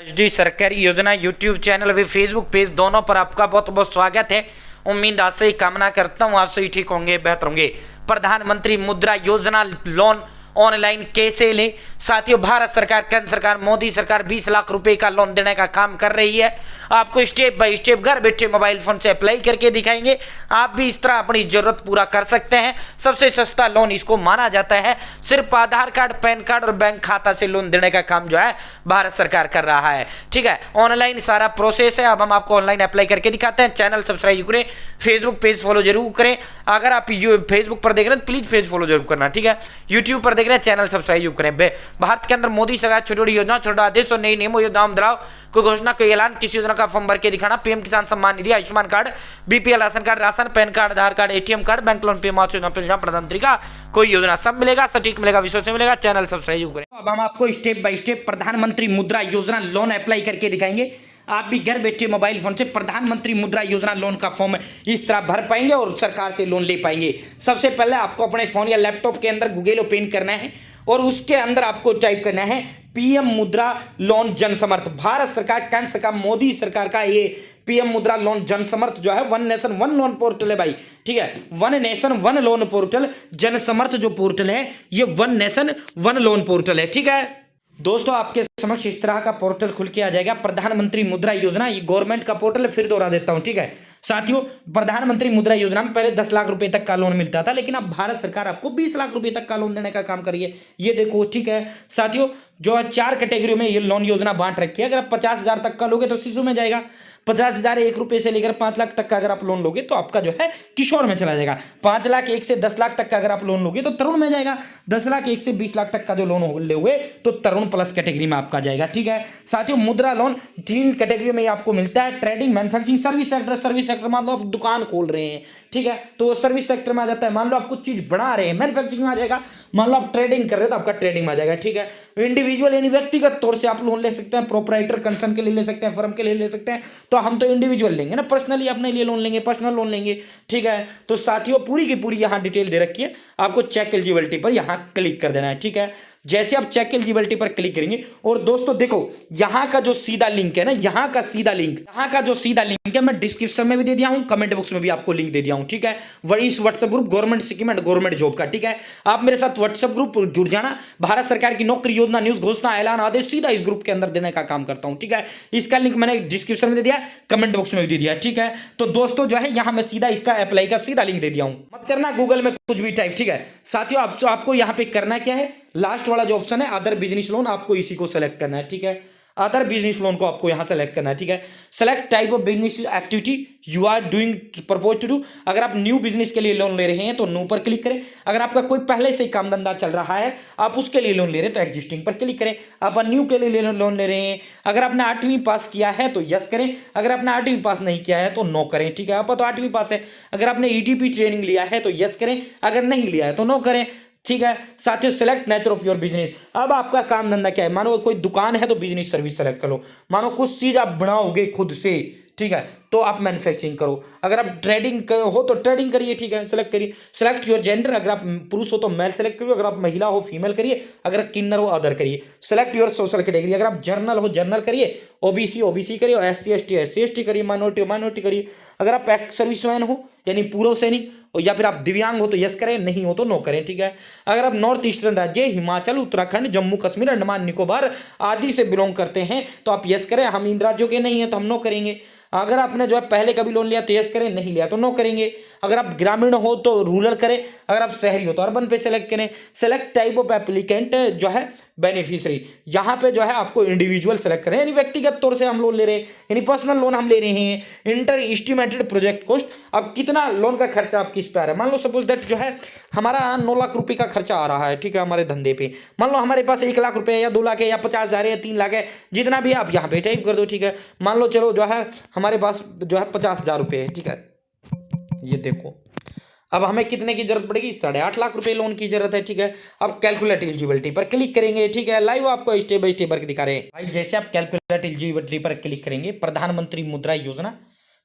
HD सरकारी योजना YouTube channel व फेसबुक पेज दोनों पर आपका बहुत बहुत स्वागत है। उम्मीद आज से ही कामना करता हूँ आप सही ठीक होंगे, बेहतर होंगे। प्रधानमंत्री मुद्रा योजना लोन ऑनलाइन कैसे ले। साथियों, भारत सरकार, केंद्र सरकार, मोदी सरकार 20 लाख रुपए का लोन देने का काम कर रही है। आपको स्टेप बाय स्टेप घर बैठे मोबाइल फोन से अप्लाई करके दिखाएंगे। आप भी इस तरह अपनी जरूरत पूरा कर सकते हैं। सबसे सस्ता लोन इसको माना जाता है। सिर्फ आधार कार्ड, पैन कार्ड और बैंक खाता से लोन देने का काम जो है भारत सरकार कर रहा है। ठीक है, ऑनलाइन सारा प्रोसेस है। अब हम आपको ऑनलाइन अप्लाई करके दिखाते हैं। चैनल सब्सक्राइब करें, फेसबुक पेज फॉलो जरूर करें। अगर आप फेसबुक पर देख रहे हैं तो प्लीज पेज फॉलो जरूर करना। ठीक है, यूट्यूब पर देख रहे हैं चैनल सब्सक्राइब करें। भारत के अंदर मोदी सरकार छोटी छोटी योजना, छोटा आदेश और नई नियमों योजनाओं बदलाव, कोई घोषणा, कोई ऐलान, किसी योजना का फॉर्म भर के दिखाना। PM Kisan Samman Nidhi, Ayushman card, BPL ration card, ration, PAN card, Aadhaar card, ATM card, bank loan, PM Awas Yojana, प्रधानमंत्री का कोई योजना, सब मिलेगा, सटीक मिलेगा, विश्वास मिलेगा। चैनल सब्सक्राइब करें। अब हम आपको स्टेप बाय स्टेप प्रधानमंत्री मुद्रा योजना लोन अप्लाई करके दिखाएंगे। आप भी घर बैठे मोबाइल फोन से प्रधानमंत्री मुद्रा योजना लोन का फॉर्म इस तरह भर पाएंगे और सरकार से लोन ले पाएंगे। सबसे पहले आपको अपने फोन या लैपटॉप के अंदर गूगल ओपन करना है और उसके अंदर आपको टाइप करना है पीएम मुद्रा लोन जन समर्थ। भारत सरकार, केंद्र सरकार, मोदी सरकार का ये पीएम मुद्रा लोन जन समर्थ जो है one nation one loan portal है भाई। ठीक है, one nation one loan portal, जन समर्थ जो पोर्टल है ये one nation one loan portal है। ठीक है दोस्तों, आपके समक्ष इस तरह का पोर्टल खुल के आ जाएगा। प्रधानमंत्री मुद्रा योजना, ये गवर्नमेंट का पोर्टल है, फिर दोहरा देता हूं। ठीक है साथियों, प्रधानमंत्री मुद्रा योजना में पहले 10 लाख रुपए तक का लोन मिलता था, लेकिन अब भारत सरकार आपको 20 लाख रुपए तक का लोन देने का काम करिए। ये देखो, ठीक है साथियों, जो 4 कैटेगरी में ये लोन योजना बांट रखी है। अगर आप 50,000 तक का लोगे तो शिशु में जाएगा। 50,000 1 रुपए से लेकर 5 लाख तक का अगर आप लोन लोगे तो आपका जो है किशोर में चला जाएगा। 5 लाख 1 से 10 लाख तक का अगर आप लोन लोगे तो तरुण में जाएगा। 10 लाख 1 से 20 लाख तक का जो लोन लोगे तो तरुण प्लस कैटेगरी में आपका जाएगा। ठीक है साथियों, मुद्रा लोन 3 कैटेगरी में आपको मिलता है। Trading, manufacturing, service sector. Service sector मान लो आप दुकान खोल रहे हैं, ठीक है, तो वो सर्विस सेक्टर में आ जाता है। मान लो आप कुछ चीज बना रहे हैं, मैन्युफैक्चरिंग में आ जाएगा। मान लो आप ट्रेडिंग कर रहे हो तो आपका ट्रेडिंग में आ जाएगा। ठीक है, इंडिविजुअल यानी व्यक्तिगत तौर से आप लोन ले सकते हैं, प्रोपराइटर कंसर्न के लिए ले सकते हैं, फर्म के लिए ले सकते हैं। तो हम तो इंडिविजुअल लेंगे ना, पर्सनली अपने लिए लोन लेंगे, पर्सनल लोन लेंगे। ठीक है, तो साथियों पूरी की पूरी यहाँ डिटेल दे रखी है। आपको चेक एलिजिबिलिटी पर यहाँ क्लिक कर देना है। ठीक है, जैसे आप चेक एलिजिबिलिटी पर क्लिक करेंगे और दोस्तों देखो यहाँ का जो सीधा लिंक है ना, यहाँ का जो सीधा लिंक है मैं डिस्क्रिप्शन में भी दे दिया हूँ, कमेंट बॉक्स में भी आपको लिंक दे दिया हूँ। ठीक है, इस WhatsApp group government scheme and government job का। ठीक है, आप मेरे साथ व्हाट्सएप ग्रुप जुड़ जाना। भारत सरकार की नौकरी योजना, न्यूज, घोषणा, ऐलान, आदेश सीधा इस ग्रुप के अंदर देने का काम करता हूँ। ठीक है, इसका लिंक मैंने डिस्क्रिप्शन में दे दिया, कमेंट बॉक्स में भी दे दिया। ठीक है, तो दोस्तों जो है यहाँ मैं सीधा इसका अप्लाई का सीधा लिंक दे दिया हूँ। मत करना गूगल में कुछ भी टाइप। ठीक है साथियों, आपको यहाँ पे करना क्या है, लास्ट वाला जो ऑप्शन है अदर बिजनेस लोन, आपको इसी को सेलेक्ट करना है। ठीक है, अदर बिजनेस लोन को आपको यहां सेलेक्ट करना है। ठीक है, select type of business activity you are doing propose to do. अगर आप न्यू बिजनेस के लिए लोन ले रहे हैं तो नो पर क्लिक करें। अगर आपका कोई पहले से ही काम धंधा चल रहा है, आप उसके लिए लोन ले रहे हैं तो एग्जिस्टिंग पर क्लिक करें। आप न्यू के लिए लोन ले रहे हैं, अगर आपने 8वीं पास किया है तो यस करें, अगर आपने 8वीं पास नहीं किया है तो नो करें। ठीक है, आप तो 8वीं पास है। अगर आपने ईडीपी ट्रेनिंग लिया है तो यस करें, अगर नहीं लिया है तो नो करें। ठीक है साथियों, select nature of your business. अब आपका काम धंधा क्या है, मानो कोई दुकान है तो बिजनेस सर्विस सेलेक्ट कर लो। मानो कुछ चीज आप बनाओगे खुद से, ठीक है, तो आप मैन्युफैक्चरिंग करो। अगर आप ट्रेडिंग हो तो ट्रेडिंग करिए। ठीक है, सेलेक्ट करिए। सेलेक्ट योर जेंडर, अगर आप पुरुष हो तो मेल सेलेक्ट करिए, अगर आप महिला हो फीमेल करिए, अगर किन्नर हो अदर करिए। सेलेक्ट योर सोशल कैटेगरी, अगर आप जर्नल हो जर्नल करिए, ओबीसी ओबीसी करिए, एससी एसटी करिए, माइनॉरिटी करिए। अगर आप एक्स सर्विसमैन हो यानी पूर्व सैनिक, या फिर आप दिव्यांग हो तो यस करें, नहीं हो तो नो करें। ठीक है, अगर आप नॉर्थ ईस्टर्न राज्य हिमाचल, उत्तराखंड, जम्मू कश्मीर, अंडमान निकोबार आदि से बिलोंग करते हैं तो आप यस करें। हम इन राज्यों के नहीं है तो हम नो करेंगे। अगर आपने जो है पहले कभी लोन लिया तो यस करें, नहीं लिया तो नो करेंगे। अगर आप ग्रामीण हो तो रूरल करें, अगर आप शहरी हो तो अर्बन पे सेलेक्ट करें। सेलेक्ट टाइप ऑफ एप्लीकेंट जो है बेनिफिशियरी, यहाँ पे जो है आपको इंडिविजुअल सेलेक्ट करें, यानी व्यक्तिगत तौर से हम लोन ले रहे हैं, यानी पर्सनल लोन हम ले रहे हैं। इंटर एस्टिमेटेड प्रोजेक्ट कॉस्ट, अब कितना लोन का खर्चा आप किस पे आ रहा है। मान लो सपोज दैट जो है हमारा 9 लाख रुपए का खर्चा आ रहा है। ठीक है, हमारे धंधे पे मान लो हमारे पास 1 लाख रुपए या 2 लाख है या 50,000 है या 3 लाख है, जितना भी आप यहाँ पे टाइप कर दो। ठीक है, मान लो चलो जो है हमारे पास जो है 50,000 रुपए है। ठीक है, ये देखो अब हमें कितने की जरूरत पड़ेगी, 8.5 लाख रुपए लोन की जरूरत है। ठीक है, अब कैलकुलेट एलिजिबिलिटी पर क्लिक करेंगे। ठीक है, लाइव आपको स्टेप बाय स्टेप दिखा रहे हैं भाई। जैसे आप कैलकुलेट एलिजिबिलिटी पर क्लिक करेंगे, प्रधानमंत्री मुद्रा योजना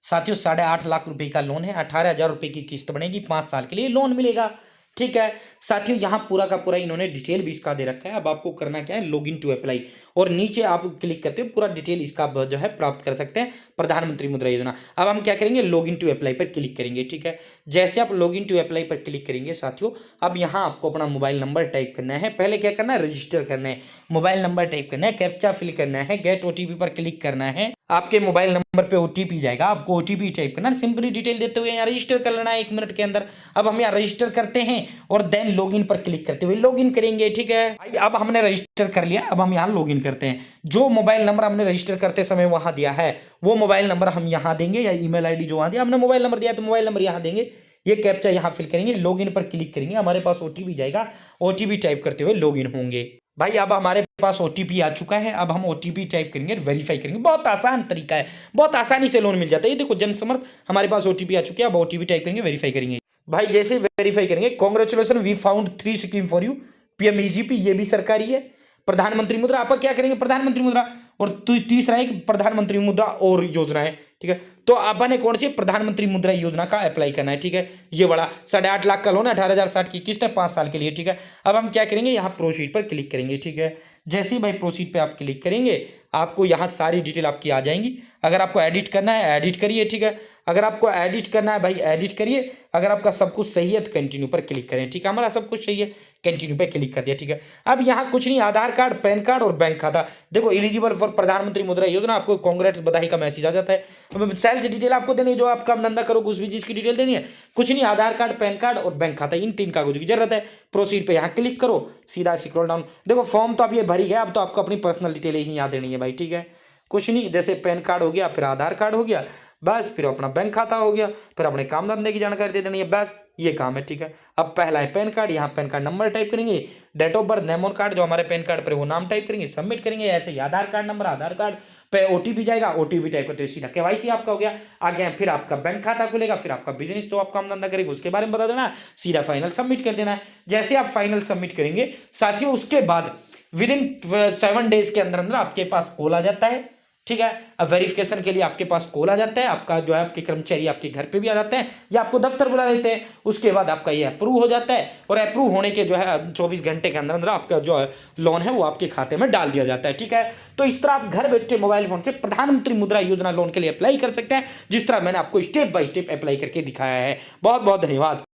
साथियों 8.5 लाख रुपए का लोन है। 18,000 रुपए की किस्त बनेगी, 5 साल के लिए लोन मिलेगा। ठीक है साथियों, यहाँ पूरा का पूरा इन्होंने डिटेल भी इसका दे रखा है। अब आपको करना क्या है, लॉगिन टू अप्लाई, और नीचे आप क्लिक करते हो पूरा डिटेल इसका जो है प्राप्त कर सकते हैं, प्रधानमंत्री मुद्रा योजना। अब हम क्या करेंगे, लॉगिन टू अप्लाई पर क्लिक करेंगे। ठीक है, जैसे आप लॉगिन टू अप्लाई पर क्लिक करेंगे साथियों, अब यहाँ आपको अपना मोबाइल नंबर टाइप करना है। पहले क्या करना है, रजिस्टर करना है, मोबाइल नंबर टाइप करना है, कैप्चा फिल करना है, गेट ओटीपी पर क्लिक करना है। आपके मोबाइल नंबर पे ओटीपी जाएगा, आपको ओटीपी टाइप करना है, सिंपली डिटेल देते हुए यहाँ रजिस्टर कर लेना है 1 मिनट के अंदर। अब हम यहाँ रजिस्टर करते हैं और देन लॉगिन पर क्लिक करते हुए लॉगिन करेंगे। ठीक है, अब हमने रजिस्टर कर लिया, अब हम यहाँ लॉगिन करते हैं। जो मोबाइल नंबर हमने रजिस्टर करते समय वहां दिया है वो मोबाइल नंबर हम यहाँ देंगे, या ईमेल आईडी जो वहां दिया, हमने मोबाइल नंबर दिया तो मोबाइल नंबर यहाँ देंगे। ये कैप्चा यहाँ फिल करेंगे, लॉगिन पर क्लिक करेंगे, हमारे पास ओटीपी जाएगा, ओटीपी टाइप करते हुए लॉगिन होंगे। भाई अब हमारे पास ओटीपी आ चुका है, अब हम ओटीपी टाइप करेंगे, वेरीफाई करेंगे। बहुत आसान तरीका है, बहुत आसानी से लोन मिल जाता है। ये देखो जनसमर्थ, हमारे पास ओटीपी आ चुकी है, अब ओटीपी टाइप करेंगे, वेरीफाई करेंगे। भाई जैसे वेरीफाई करेंगे, congratulation we found 3 scheme for you, PMEGP ये भी सरकारी है। प्रधानमंत्री मुद्रा, आप क्या करेंगे, प्रधानमंत्री मुद्रा, और तीसरा एक प्रधानमंत्री मुद्रा और योजना है। ठीक है, तो आपने कौन सी प्रधानमंत्री मुद्रा योजना का अप्लाई करना है। ठीक है, ये बड़ा 8.5 लाख का लोन है, 18,060 की किस्त है, 5 साल के लिए। ठीक है, अब हम क्या करेंगे, यहाँ प्रोसीड पर क्लिक करेंगे। ठीक है, जैसे ही भाई प्रोसीड पे आप क्लिक करेंगे, आपको यहाँ सारी डिटेल आपकी आ जाएंगी। अगर आपको एडिट करना है एडिट करिए। ठीक है, अगर आपको एडिट करना है भाई एडिट करिए। अगर आपका सब कुछ सही है तो कंटिन्यू पर क्लिक करें। ठीक है, हमारा सब कुछ सही है, कंटिन्यू पे क्लिक कर दिया। ठीक है, अब यहाँ कुछ नहीं, आधार कार्ड, पैन कार्ड और बैंक खाता। देखो एलिजिबल फॉर प्रधानमंत्री मुद्रा योजना, आपको कांग्रेस बधाई का मैसेज आ जाता है। सेल्स डिटेल आपको देनी है, जो आप काम धंधा करोगे उस भी चीज की डिटेल देनी है। कुछ नहीं, आधार कार्ड, पैन कार्ड और बैंक खाता, इन 3 कागजों की जरूरत है। प्रोसीड पे यहाँ क्लिक करो, सीधा स्क्रॉल डाउन। देखो फॉर्म तो अब ये भरी गया, अब तो आपको अपनी पर्सनल डिटेल ही यहाँ देनी है भाई। ठीक है, कुछ नहीं, जैसे पैन कार्ड हो गया, फिर आधार कार्ड हो गया, बस, फिर अपना बैंक खाता हो गया, फिर अपने काम धंधे की जानकारी दे देनी है, बस ये काम है। ठीक है, अब पहला है पैन कार्ड, यहाँ पैन कार्ड नंबर टाइप करेंगे, date of birth, name on card जो हमारे पैन कार्ड पर वो नाम टाइप करेंगे, सबमिट करेंगे। ऐसे ही आधार कार्ड नंबर, आधार कार्ड पे ओटीपी जाएगा, ओटीपी टाइप करते सीधा केवाईसी आपका हो गया। आगे फिर आपका बैंक खाता खुलेगा, फिर आपका बिजनेस जो आप काम धंधा करेंगे उसके बारे में बता देना, सीधा फाइनल सबमिट कर देना है। जैसे आप फाइनल सबमिट करेंगे साथियों, उसके बाद विद इन 7 डेज के अंदर अंदर आपके पास कॉल आ जाता है। ठीक है, अब वेरिफिकेशन के लिए आपके पास कॉल आ जाता है, आपका जो है आपके कर्मचारी आपके घर पे भी आ जाते हैं या आपको दफ्तर बुला लेते हैं। उसके बाद आपका ये अप्रूव हो जाता है, और अप्रूव होने के जो है 24 घंटे के अंदर अंदर आपका जो है लोन है वो आपके खाते में डाल दिया जाता है। ठीक है, तो इस तरह आप घर बैठे मोबाइल फोन से प्रधानमंत्री मुद्रा योजना लोन के लिए अप्लाई कर सकते हैं, जिस तरह मैंने आपको स्टेप बाय स्टेप अप्लाई करके दिखाया है। बहुत बहुत धन्यवाद।